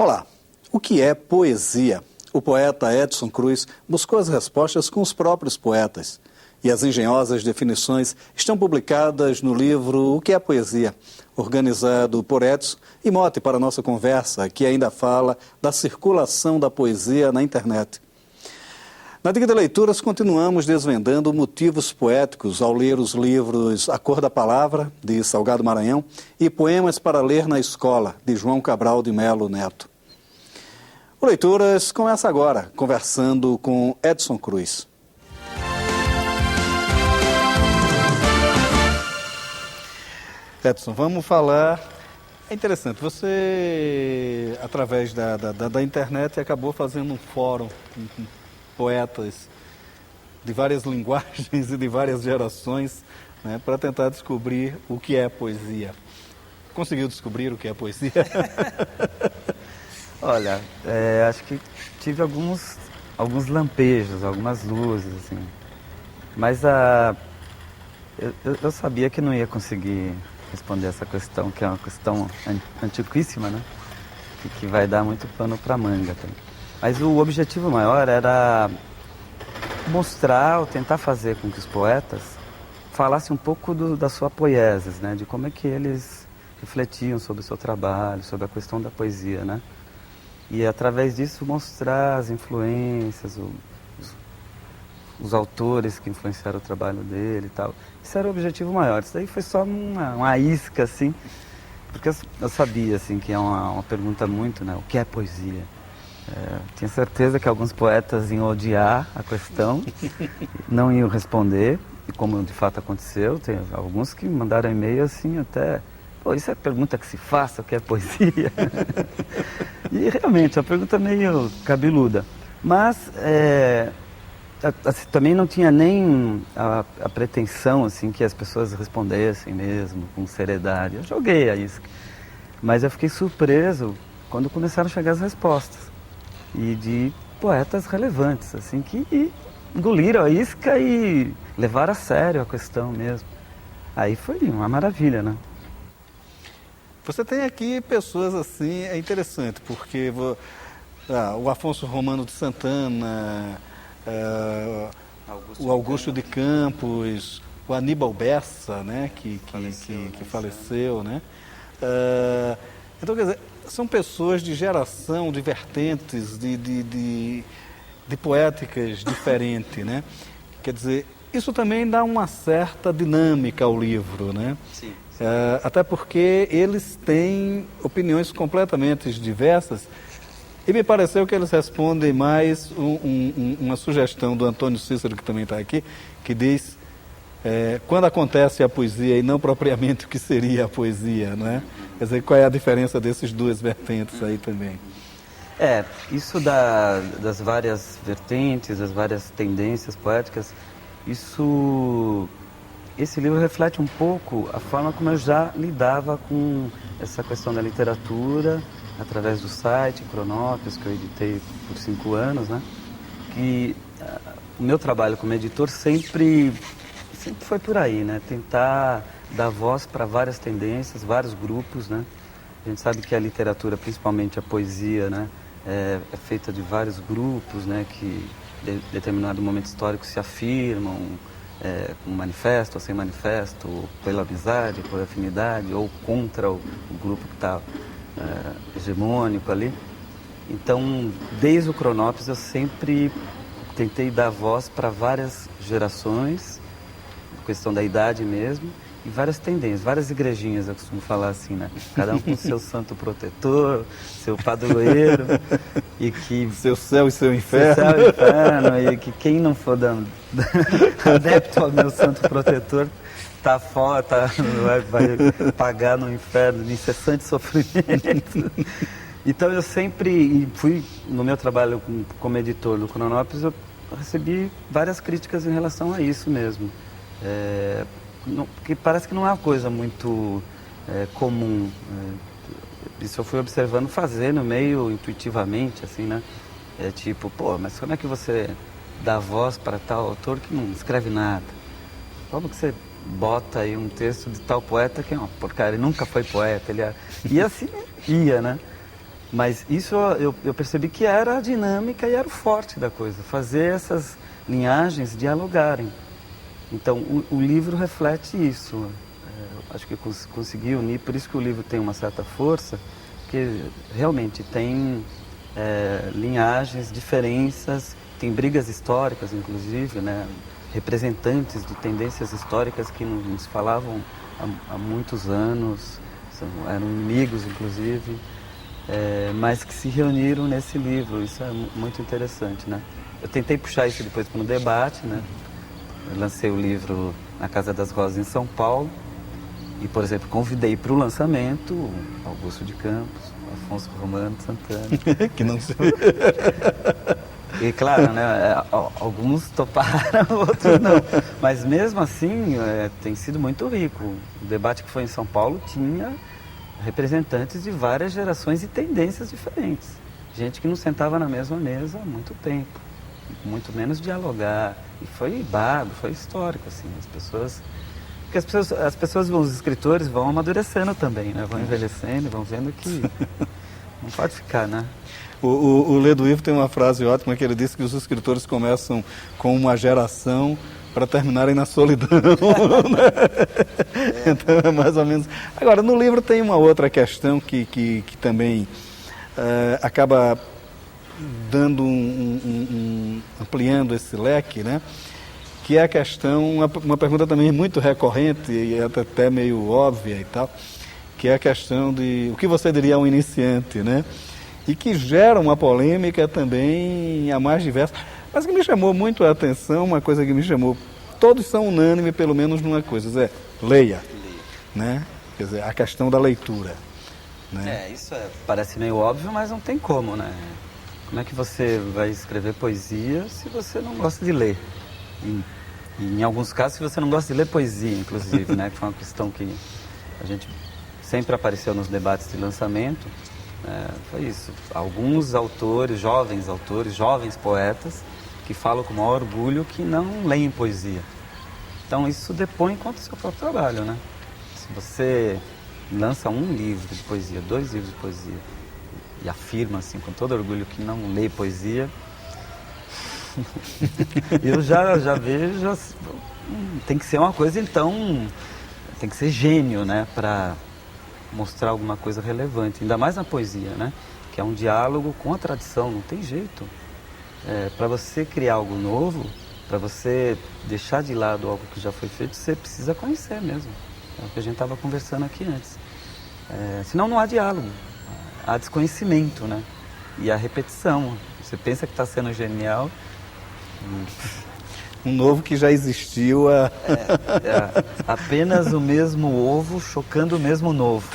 Olá, o que é poesia? O poeta Edson Cruz buscou as respostas com os próprios poetas. E as engenhosas definições estão publicadas no livro O que é Poesia, organizado por Edson e mote para a nossa conversa, que ainda fala da circulação da poesia na internet. Na Dica de Leituras, continuamos desvendando motivos poéticos ao ler os livros A Cor da Palavra, de Salgado Maranhão, e Poemas para Ler na Escola, de João Cabral de Melo Neto. O Leituras começa agora, conversando com Edson Cruz. Edson, vamos falar... É interessante, você, através da internet, acabou fazendo um fórum com poetas de várias linguagens e de várias gerações, né, para tentar descobrir o que é poesia. Conseguiu descobrir o que é poesia? Olha, acho que tive alguns lampejos, algumas luzes, assim. Mas eu sabia que não ia conseguir responder essa questão, que é uma questão antiquíssima, né? Que vai dar muito pano para manga também. Mas o objetivo maior era mostrar, ou tentar fazer com que os poetas falassem um pouco da sua poiesis, né? De como é que eles refletiam sobre o seu trabalho, sobre a questão da poesia, né? E através disso mostrar as influências, os autores que influenciaram o trabalho dele e tal. Isso era o objetivo maior. Isso daí foi só uma isca, assim, porque eu sabia, assim, que é uma pergunta muito, né? O que é poesia? Tinha certeza que alguns poetas iam odiar a questão, não iam responder, e como de fato aconteceu, tem alguns que mandaram e-mail assim até... Pô, isso é pergunta que se faça, o que é poesia? E realmente, é uma pergunta meio cabeluda. Mas assim, também não tinha nem a pretensão assim, que as pessoas respondessem mesmo, com seriedade. Eu joguei a isca. Mas eu fiquei surpreso quando começaram a chegar as respostas. E de poetas relevantes, assim, que engoliram a isca e levaram a sério a questão mesmo. Aí foi uma maravilha, né? Você tem aqui pessoas assim, é interessante, porque o Afonso Romano de Santana, o Augusto de Campos, o Aníbal Bessa, né, que faleceu, né? Então, quer dizer, são pessoas de geração, de vertentes, de poéticas diferentes, né? Quer dizer, isso também dá uma certa dinâmica ao livro, né? Sim. Até porque eles têm opiniões completamente diversas e me pareceu que eles respondem mais uma sugestão do Antônio Cícero, que também está aqui, que diz quando acontece a poesia e não propriamente o que seria a poesia, não é? Quer dizer, qual é a diferença desses duas vertentes aí também? Isso das várias vertentes, das várias tendências poéticas, esse livro reflete um pouco a forma como eu já lidava com essa questão da literatura, através do site Cronópios, que eu editei por 5 anos, né? Que o meu trabalho como editor sempre foi por aí, né? Tentar dar voz para várias tendências, vários grupos, né? A gente sabe que a literatura, principalmente a poesia, né? É feita de vários grupos, né? Que em determinado momento histórico se afirmam, com manifesto ou sem manifesto, ou pela amizade, por afinidade, ou contra o grupo que está hegemônico ali. Então, desde o Cronópios, eu sempre tentei dar voz para várias gerações, questão da idade mesmo, e várias tendências, várias igrejinhas, eu costumo falar assim, né? Cada um com seu santo protetor, seu padroeiro, e que... Seu céu e seu inferno. Seu céu e inferno, e que quem não for adepto ao meu santo protetor, tá fora, vai pagar no inferno de incessante sofrimento. Então eu sempre fui, no meu trabalho como editor do Cronópios, eu recebi várias críticas em relação a isso mesmo. Porque parece que não é uma coisa muito comum. Isso eu fui observando fazendo meio intuitivamente, assim, né? Tipo, mas como é que você dá voz para tal autor que não escreve nada? Como que você bota aí um texto de tal poeta que é uma porcaria, ele nunca foi poeta, e assim ia, né? Mas isso eu percebi que era a dinâmica e era o forte da coisa, fazer essas linhagens dialogarem. Então, o livro reflete isso. Acho que eu consegui unir, por isso que o livro tem uma certa força, porque realmente tem linhagens, diferenças, tem brigas históricas, inclusive, né? Representantes de tendências históricas que não se falavam há muitos anos, eram inimigos, inclusive, mas que se reuniram nesse livro. Isso é muito interessante, né? Eu tentei puxar isso depois para um debate, né? Eu lancei o livro na Casa das Rosas, em São Paulo, e, por exemplo, convidei para o lançamento Augusto de Campos, Afonso Romano de Santana. Que não sei. E claro, né, alguns toparam, outros não. Mas mesmo assim, tem sido muito rico. O debate que foi em São Paulo tinha representantes de várias gerações e tendências diferentes. Gente que não sentava na mesma mesa há muito tempo, muito menos dialogar. E foi bárbaro, foi histórico, assim. Porque as pessoas, os escritores vão amadurecendo também, né? Vão envelhecendo, vão vendo que não pode ficar, né? O Ledo Ivo tem uma frase ótima que ele disse que os escritores começam com uma geração para terminarem na solidão. Né? Então é mais ou menos. Agora, no livro tem uma outra questão que também acaba dando ampliando esse leque, né? Que é a questão, uma pergunta também muito recorrente e até meio óbvia e tal, que é a questão de o que você diria a um iniciante, né? E que gera uma polêmica também a mais diversa. Mas que me chamou muito a atenção, uma coisa que me chamou, todos são unânimes pelo menos numa coisa, leia, né? Quer dizer, a questão da leitura. Né? Isso parece meio óbvio, mas não tem como, né? Como é que você vai escrever poesia se você não gosta de ler? E em alguns casos, se você não gosta de ler poesia, inclusive, né? Que foi uma questão que a gente sempre apareceu nos debates de lançamento. Foi isso. Alguns autores, jovens poetas, que falam com maior orgulho que não leem poesia. Então isso depõe contra o seu próprio trabalho, né? Se você lança um livro de poesia, 2 livros de poesia, e afirma assim com todo orgulho que não lê poesia, eu já vejo, tem que ser uma coisa, então, tem que ser gênio, né, para mostrar alguma coisa relevante, ainda mais na poesia, né, que é um diálogo com a tradição, não tem jeito. Para você criar algo novo, para você deixar de lado algo que já foi feito, você precisa conhecer mesmo. É o que a gente estava conversando aqui antes. Senão não há diálogo, há desconhecimento, né, e a repetição. Você pensa que está sendo genial. Um novo que já existiu. Apenas o mesmo ovo chocando o mesmo novo.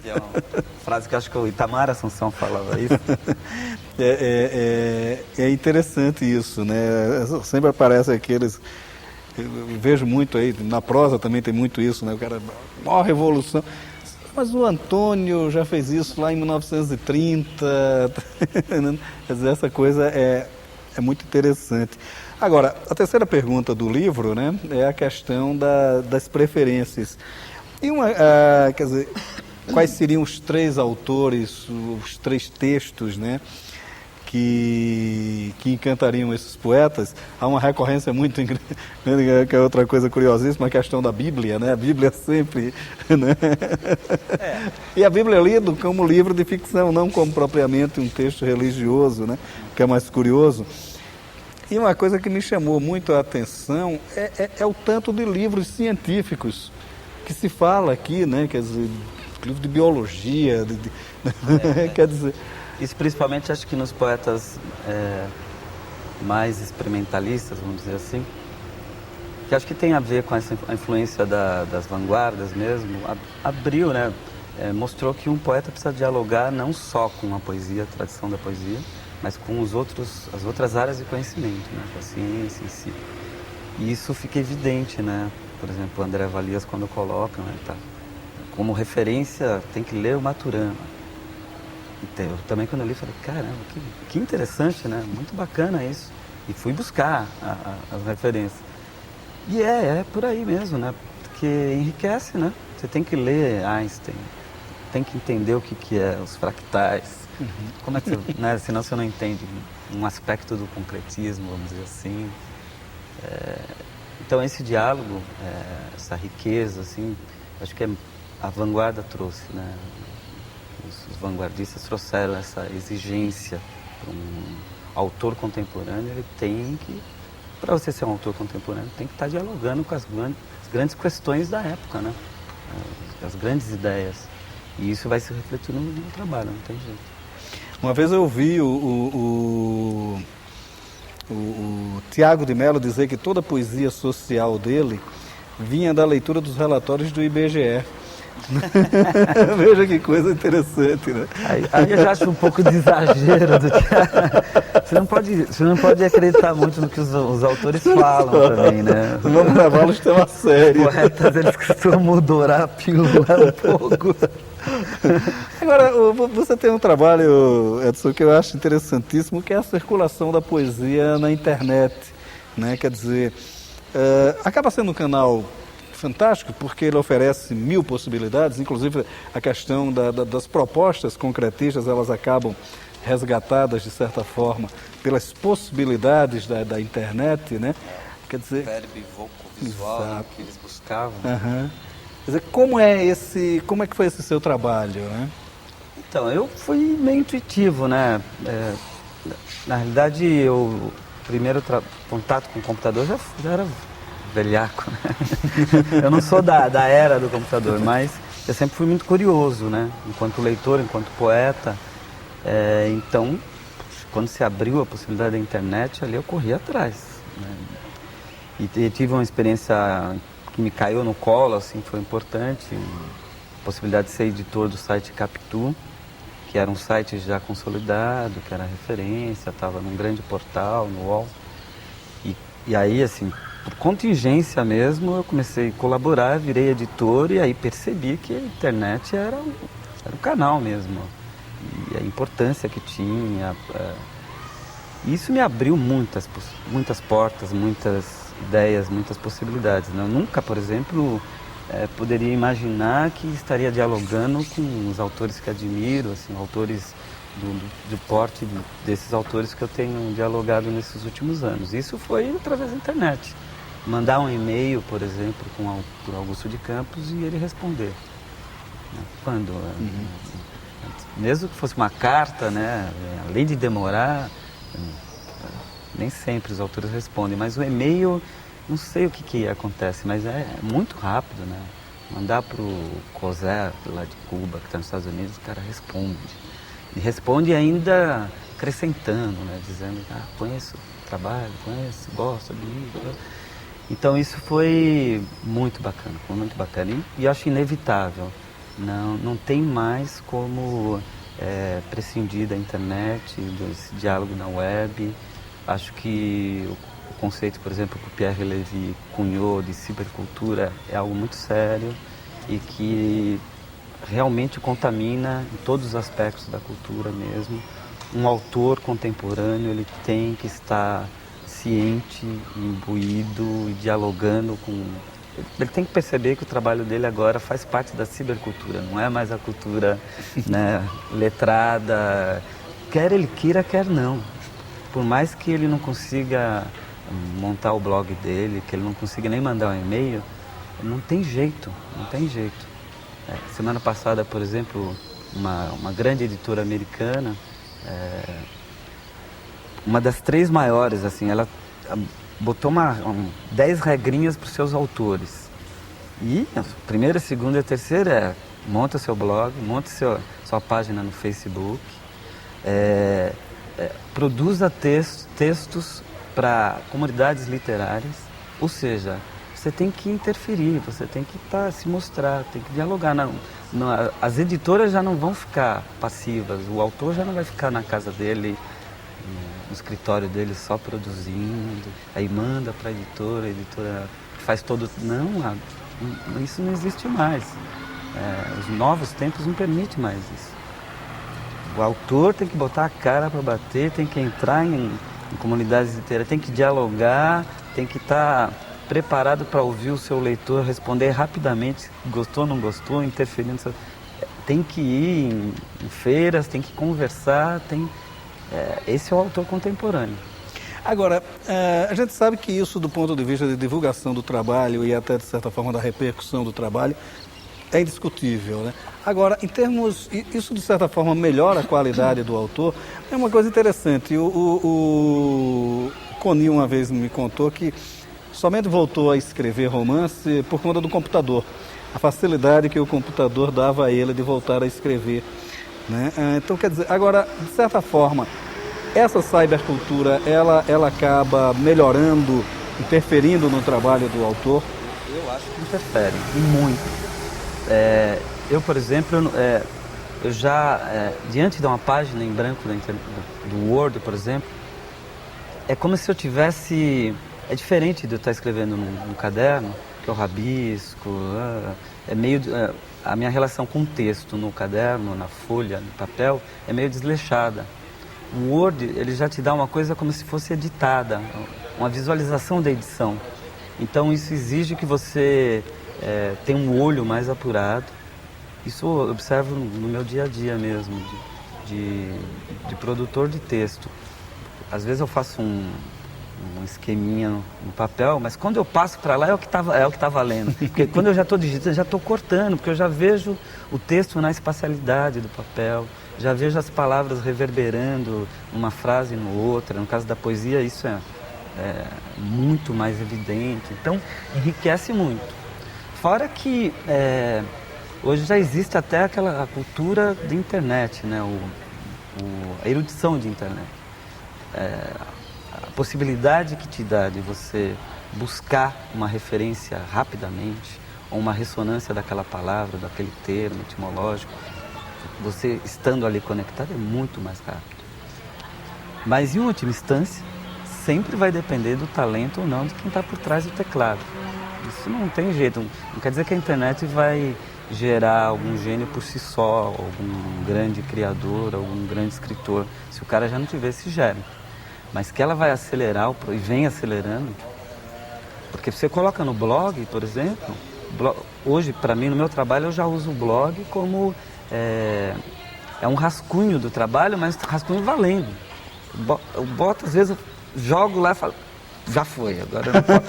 Que é uma frase que eu acho que o Itamar Assunção falava isso. É interessante isso, né? Sempre aparece aqueles. Eu vejo muito aí, na prosa também tem muito isso, né? O cara, maior revolução. Mas o Antônio já fez isso lá em 1930. Quer dizer, essa coisa é muito interessante. Agora, a terceira pergunta do livro, né, é a questão das preferências. E quer dizer, quais seriam os 3 autores, os 3 textos, né, que encantariam esses poetas? Há uma recorrência muito grande, que é outra coisa curiosíssima, a questão da Bíblia, né? A Bíblia sempre, né? E a Bíblia é lida como livro de ficção, não como propriamente um texto religioso, né? Que é mais curioso. E uma coisa que me chamou muito a atenção é o tanto de livros científicos que se fala aqui, né? Quer dizer, livro de biologia, quer dizer... Isso principalmente acho que nos poetas mais experimentalistas, vamos dizer assim, que acho que tem a ver com essa influência das vanguardas mesmo, abriu, né? Mostrou que um poeta precisa dialogar não só com a poesia, a tradição da poesia, mas com as outras áreas de conhecimento, né? Com a ciência em si. E isso fica evidente, né? Por exemplo, o André Valias, quando coloca, né, como referência, tem que ler o Maturana. Então, eu também, quando eu li, falei, caramba, que interessante, né? Muito bacana isso. E fui buscar as referências. E é por aí mesmo, né? Porque enriquece, né? Você tem que ler Einstein, tem que entender o que é os fractais. Como é que você, né? Senão você não entende um aspecto do concretismo, vamos dizer assim. Então esse diálogo, essa riqueza, assim, acho que a vanguarda trouxe, né? Os vanguardistas trouxeram essa exigência para um autor contemporâneo. Ele tem que, para você ser um autor contemporâneo, tem que estar dialogando com as grandes questões da época, né? As grandes ideias. E isso vai se refletir no trabalho, não tem jeito. Uma vez eu ouvi o Tiago de Mello dizer que toda a poesia social dele vinha da leitura dos relatórios do IBGE. Veja que coisa interessante, né? Aí eu já acho um pouco de exagero do que... Você não pode acreditar muito no que os autores falam também, né? Vamos levá-los de uma série. Os poetas, eles costumam dourar a pílula um pouco. Agora, você tem um trabalho, Edson, que eu acho interessantíssimo, que é a circulação da poesia na internet, né? Quer dizer, acaba sendo um canal fantástico, porque ele oferece 1000 possibilidades, inclusive a questão das propostas concretistas, elas acabam resgatadas, de certa forma, pelas possibilidades da internet, né? Quer dizer... Verbo e voco visual, né, que eles buscavam. Quer dizer, como é que foi esse seu trabalho, né? Então, eu fui meio intuitivo, né? Na realidade, o primeiro contato com o computador já era velhaco, né? Eu não sou da era do computador, mas eu sempre fui muito curioso, né? Enquanto leitor, enquanto poeta. Então, quando se abriu a possibilidade da internet, ali eu corri atrás, né? E tive uma experiência que me caiu no colo, assim, foi importante. A possibilidade de ser editor do site Capitu, que era um site já consolidado, que era referência, estava num grande portal, no UOL. E aí, assim, por contingência mesmo, eu comecei a colaborar, virei editor e aí percebi que a internet era um canal mesmo. E a importância que tinha. Isso me abriu muitas portas, muitas ideias, muitas possibilidades, né? Eu nunca, por exemplo, poderia imaginar que estaria dialogando com os autores que admiro, assim, autores do porte desses autores que eu tenho dialogado nesses últimos anos. Isso foi através da internet. Mandar um e-mail, por exemplo, por Augusto de Campos e ele responder. Quando? Mesmo que fosse uma carta, né? Além de demorar, nem sempre os autores respondem, mas o e-mail, não sei o que acontece, mas é muito rápido, né? Mandar para o Cosé, lá de Cuba, que está nos Estados Unidos, o cara responde. E responde ainda acrescentando, né? Dizendo, conheço o trabalho, gosto do livro. Então isso foi muito bacana, E acho inevitável. Não tem mais como prescindir da internet, desse diálogo na web. Acho que o conceito, por exemplo, que o Pierre Levy cunhou de cibercultura é algo muito sério e que realmente contamina em todos os aspectos da cultura mesmo. Um autor contemporâneo, ele tem que estar ciente, imbuído e dialogando com... Ele tem que perceber que o trabalho dele agora faz parte da cibercultura, não é mais a cultura, né, letrada, quer ele queira, quer não. Por mais que ele não consiga montar o blog dele, que ele não consiga nem mandar um e-mail, não tem jeito. Semana passada, por exemplo, uma grande editora americana, uma das 3 maiores, assim, ela botou 10 regrinhas para os seus autores. E a primeira, a segunda e a terceira monta seu blog, monta sua página no Facebook, produza textos para comunidades literárias, ou seja, você tem que interferir, você tem que se mostrar, tem que dialogar. As editoras já não vão ficar passivas, o autor já não vai ficar na casa dele, no escritório dele só produzindo, aí manda para a editora faz todo... Não, isso não existe mais. Os novos tempos não permitem mais isso. O autor tem que botar a cara para bater, tem que entrar em comunidades literárias, tem que dialogar, tem que estar preparado para ouvir o seu leitor, responder rapidamente, gostou ou não gostou, interferindo. tem que ir em feiras, tem que conversar, esse é o autor contemporâneo. Agora, a gente sabe que isso, do ponto de vista de divulgação do trabalho e até, de certa forma, da repercussão do trabalho, é indiscutível, né? Agora, em termos... Isso, de certa forma, melhora a qualidade do autor. É uma coisa interessante. O Coni, uma vez, me contou que somente voltou a escrever romance por conta do computador. A facilidade que o computador dava a ele de voltar a escrever, né? Então, quer dizer, agora, de certa forma, essa cybercultura, ela acaba melhorando, interferindo no trabalho do autor? Eu acho que interfere, e muito. Eu, por exemplo, eu já, diante de uma página em branco do Word, por exemplo, é como se eu tivesse... É diferente de eu estar escrevendo no caderno, que eu rabisco, a minha relação com o texto no caderno, na folha, no papel, é meio desleixada. O Word, ele já te dá uma coisa como se fosse editada, uma visualização da edição. Então isso exige que você tenha um olho mais apurado. Isso eu observo no meu dia a dia mesmo, de produtor de texto. Às vezes eu faço um esqueminha no papel, mas quando eu passo para lá é o que tá valendo. Porque quando eu já estou digitando, já estou cortando, porque eu já vejo o texto na espacialidade do papel, já vejo as palavras reverberando uma frase no outra. No caso da poesia, isso é muito mais evidente. Então, enriquece muito. Fora que hoje já existe até a cultura de internet, né? A erudição de internet. A possibilidade que te dá de você buscar uma referência rapidamente, ou uma ressonância daquela palavra, daquele termo etimológico, você estando ali conectado é muito mais rápido. Mas em última instância, sempre vai depender do talento ou não de quem está por trás do teclado. Isso não tem jeito, não quer dizer que a internet vai gerar algum gênio por si só, algum grande criador, algum grande escritor, se o cara já não tiver esse gênio. Mas que ela vai acelerar e vem acelerando, porque você coloca no blog, por exemplo, hoje, para mim, no meu trabalho, eu já uso o blog como um rascunho do trabalho, mas rascunho valendo. Eu boto, às vezes, eu jogo lá e falo, já foi, agora não pode.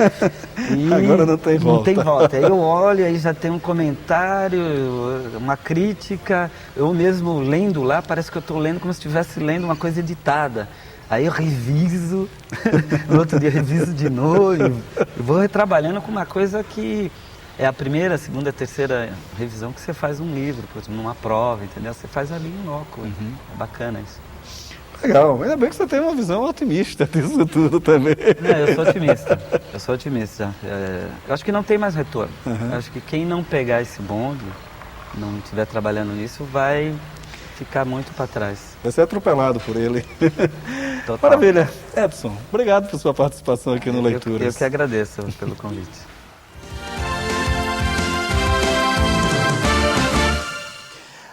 Agora não tem volta. Não tem volta. Aí eu olho, aí já tem um comentário, uma crítica, eu mesmo lendo lá, parece que eu estou lendo como se estivesse lendo uma coisa editada. Aí eu reviso, no outro dia reviso de novo, e vou retrabalhando com uma coisa que é a primeira, a segunda, a terceira revisão que você faz um livro, por exemplo, numa prova, entendeu? Você faz ali em loco, é bacana isso. Legal, ainda bem que você tem uma visão otimista disso tudo também. Eu sou otimista. Eu acho que não tem mais retorno. Eu acho que quem não pegar esse bonde, não estiver trabalhando nisso, vai ficar muito para trás. Vai ser atropelado por ele. Total. Maravilha. Edson, obrigado por sua participação aqui no Leituras. Eu que agradeço pelo convite.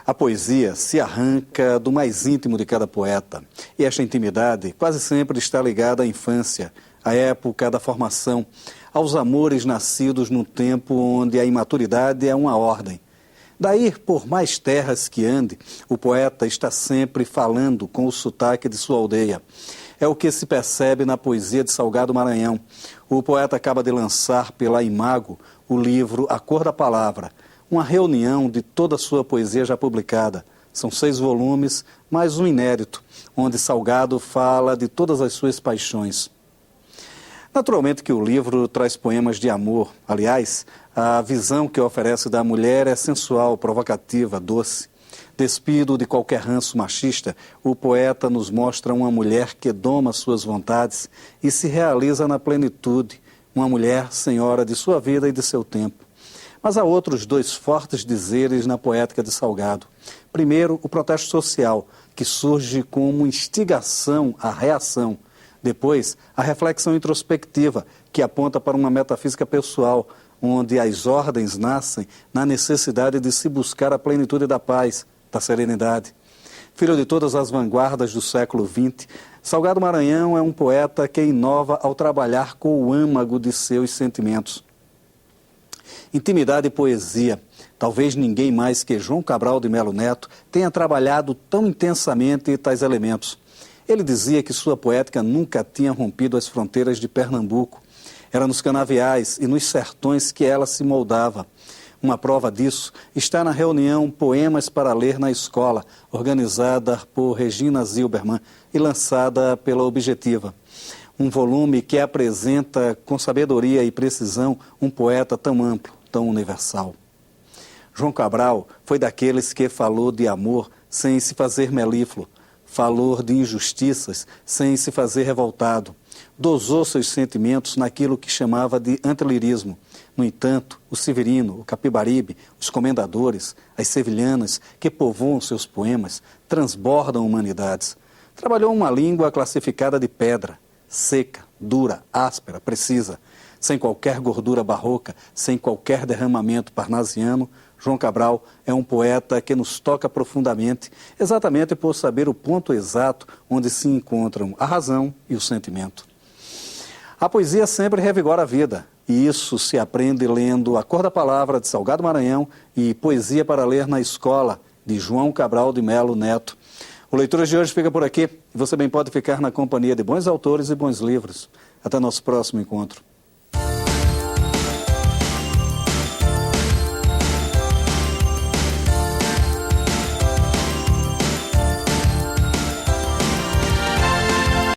A poesia se arranca do mais íntimo de cada poeta. E esta intimidade quase sempre está ligada à infância, à época da formação, aos amores nascidos num tempo onde a imaturidade é uma ordem. Daí, por mais terras que ande, o poeta está sempre falando com o sotaque de sua aldeia. É o que se percebe na poesia de Salgado Maranhão. O poeta acaba de lançar pela Imago o livro A Cor da Palavra, uma reunião de toda a sua poesia já publicada. São 6 volumes, mais um inédito, onde Salgado fala de todas as suas paixões. Naturalmente que o livro traz poemas de amor. Aliás, a visão que oferece da mulher é sensual, provocativa, doce. Despido de qualquer ranço machista, o poeta nos mostra uma mulher que doma suas vontades e se realiza na plenitude, uma mulher senhora de sua vida e de seu tempo. Mas há outros 2 fortes dizeres na poética de Salgado. Primeiro, o protesto social, que surge como instigação à reação. Depois, a reflexão introspectiva, que aponta para uma metafísica pessoal, onde as ordens nascem na necessidade de se buscar a plenitude da paz, da serenidade. Filho de todas as vanguardas do século XX, Salgado Maranhão é um poeta que inova ao trabalhar com o âmago de seus sentimentos. Intimidade e poesia, Talvez ninguém mais que João Cabral de Melo Neto tenha trabalhado tão intensamente tais elementos. Ele dizia que sua poética nunca tinha rompido as fronteiras de Pernambuco. Era nos canaviais e nos sertões que ela se moldava. Uma prova disso está na reunião Poemas para Ler na Escola, organizada por Regina Zilberman e lançada pela Objetiva. Um volume que apresenta com sabedoria e precisão um poeta tão amplo, tão universal. João Cabral foi daqueles que falou de amor sem se fazer melífluo, falou de injustiças sem se fazer revoltado, dosou seus sentimentos naquilo que chamava de antilirismo. No entanto, o Severino, o Capibaribe, os comendadores, as sevilhanas que povoam seus poemas, transbordam humanidades. Trabalhou uma língua classificada de pedra, seca, dura, áspera, precisa, sem qualquer gordura barroca, sem qualquer derramamento parnasiano. João Cabral é um poeta que nos toca profundamente, exatamente por saber o ponto exato onde se encontram a razão e o sentimento. A poesia sempre revigora a vida, e isso se aprende lendo A Cor da Palavra, de Salgado Maranhão, e Poesia para Ler na Escola, de João Cabral de Melo Neto. O Leituras de hoje fica por aqui. Você bem pode ficar na companhia de bons autores e bons livros. Até nosso próximo encontro.